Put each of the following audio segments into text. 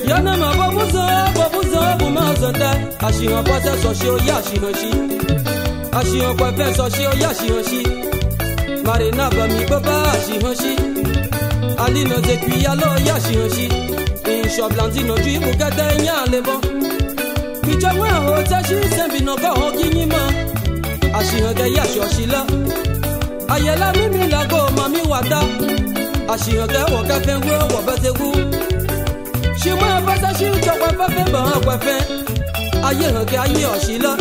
Yana mababuzo, babuzo, bumazonda. Ashihan kwase soshi o ya shihan shi. Ashihan kwafe soshi o ya shihan shi. Marina bami baba ashihan shi. Alino zekui alo ya shihan shi. Insho blandino dui bukete nya lebo. Picha mwe ho tashi sembi no go ho kinyima. Ashihan ke ya shoshi la. Ayela mimi la go mami wata. Ashihan ke wo ka fengwe wo betegu. Shimwa basa shi chokwa fafe ba kwa fe. Aye han ke aye oshila.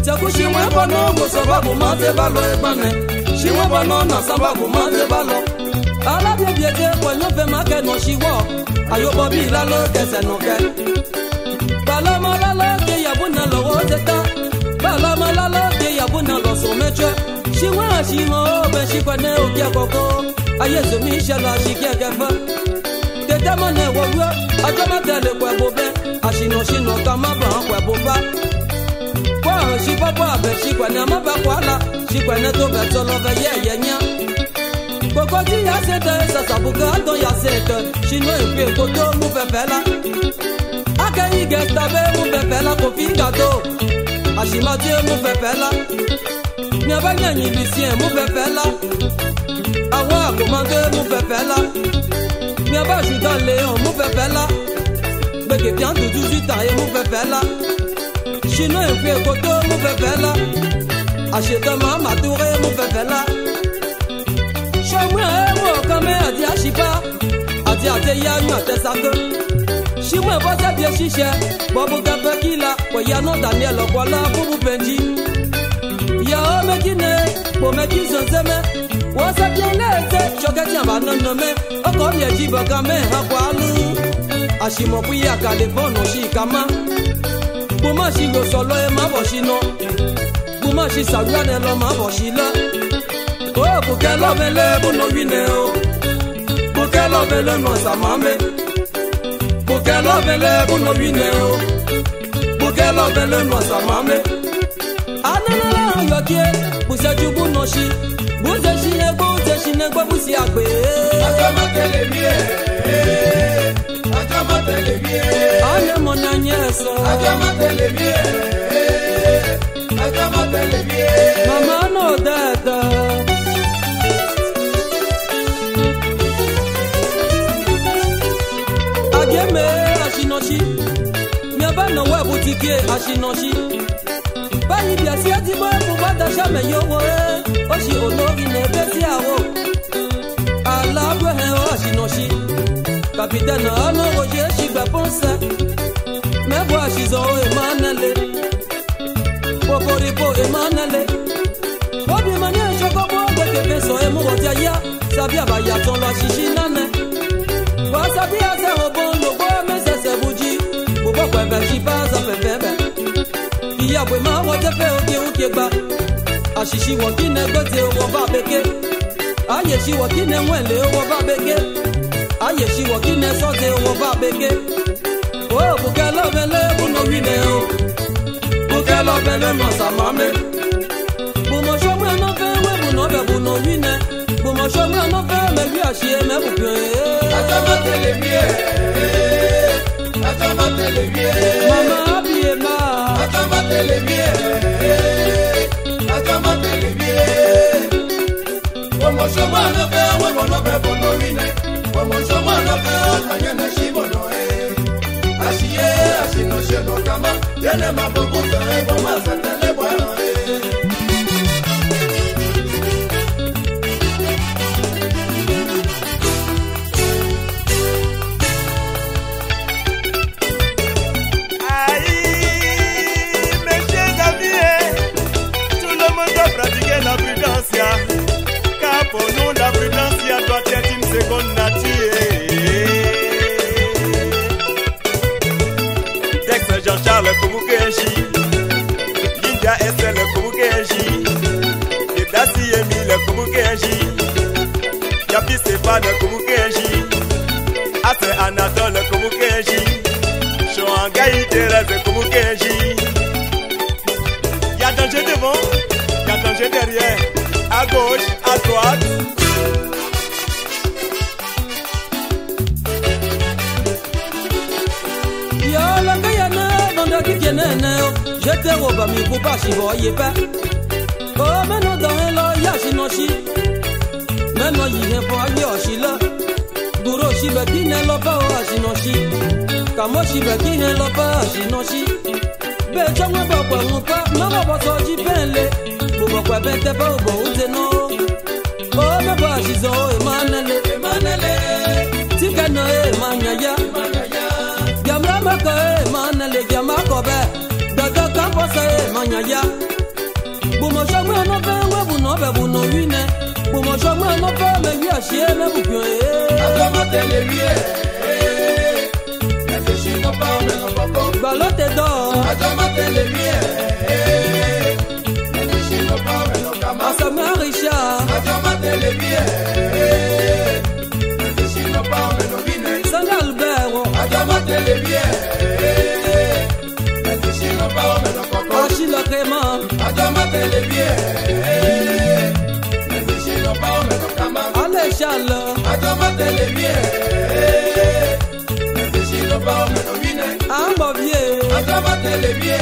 Taku shimwa bono go sababu mate balo ebane. Shimwa bono na sababu mate balo. Ala bie bie te kwa nyofe make no shiwo. Ayo bobi la lo kese no ke. Bala malala ke yabuna lo woteta. Bala malala ke yabuna lo someche. Shimwa shimo ben shikwane okia koko. Aye zo mi shala shikia kefa. Demone wowo ajama tele kwa bobe ashino shino kama ba kwa boba kwa shi papa be shi kwa na maba kwala shi kwa na to be tolo be ye nya koko ti ya sete sasa buka don ya sete shino ipe koto mu fefela aka yi gesta be mu fefela ko finga to ashima ti mu fefela ni abanya ni bisien mu fefela awa ko mande mu fefela. Mi aba dans Léon, mon pépé là. Beke bien tout 18 ans et mon pépé là. Chinois et puis koto, mon pépé là. Achète ma touré, mon pépé là. Chouamoué, moi, comme a dit Achipa. A dit Ateya, nous a fait ça que. Chinois, va ça bien chiché. Bobo Gabé qui là. Voyano Daniel, voilà pour vous benji. Ya me guiné, pour me qui sont aimés. Wasa bien laissé, choquet tiens va non nommer. Encore bien dit bagame hakwalu. Ashimo kuya kalefono shikama. Buma shigo solo e maboshino. Buma shi saluane lo maboshila. Oh buke lo vele buno wineo. Buke lo vele no samame. Buke lo vele buno wineo. Buke lo vele no samame. Anana yokie, busa jubu no shi. Bouze chine gwa busi agbe. Ajama telemie. Ajama telemie. Ane mona nyeso. Ajama telemie. Ajama telemie. Mama no dada. Ageme ashinoshi. Miaba no we boutique ashinoshi. Bani biasi ati mo bubata shame yowo. Oshi onori nebesi awo. Alabwe he oshinoshi. Capitaine ano roje shigba ponsa. Mebo ashizo emanele. Poporipo emanele. Obi manye chokobo beke peso emu rotia. Sabia baya ton lo shishi nane. Wa sabia se robon lobo mese se buji. Bobo kwe benji baza pepebe. Iya bwe ma wotepe oke gba. Ashishi wakine gote owo ba beke. Ayeshi wakine mwele owo ba beke. Ayeshi wakine sote owo ba beke. Oh buke lo vele buno wine o. Buke lo vele no samame. Bumo shomwe no fe we buno be buno wine. Bumo shomwe no fe me wi ashie me bupe. Ajama telemie. Ajama telemie. Mama abie ma. Ajama telemie. Ajama telemie. Omo shoma no fe we bono be bono wine. Omo shoma no fe kanyana shibono e. Ashie ashino shebo kama yene mabubu tere boma satele bwana e. Car pour nous la prudence doit être une seconde nature. Dex Jean-Charles Koumukenji, Lydia Estelle Koumukenji, Dasi Emile Koumukenji, Yapi Stéphane Koumukenji, Ase Anatole Koumukenji, Chouangaï Thérèse Koumukenji. Y'a danger devant, y'a danger derrière. À gauche, à droite. j'étais au bas, mais pas si voyez pas. Oh, maintenant dans un lot, yashinoshi. Maintenant, il y a pas yoshi là. Duro shibaki ne lopa ashinoshi. Kamoshi baki ne lopa ashinoshi. Bejo mwe bokwa mupa, mama boso jipele. Bokwa bente pa ubo uzeno. Oh, baba shizo emanele, emanele. Tika no emanyaya, emanyaya. Gamra mako emanele, gamako be. Daga kamposa emanyaya. Bumo shogwe no be, webuno be buno wine. Bumo shogwe no be, me yashie me bukyo e. Atomate le vie. Balote do Atomate le vie. Asama Risha Atomate le vie. Sandal Bero Atomate le vie. Achille Clément Atomate le vie. Ale Charles Atomate le vie. Ambovier Atomate le vie.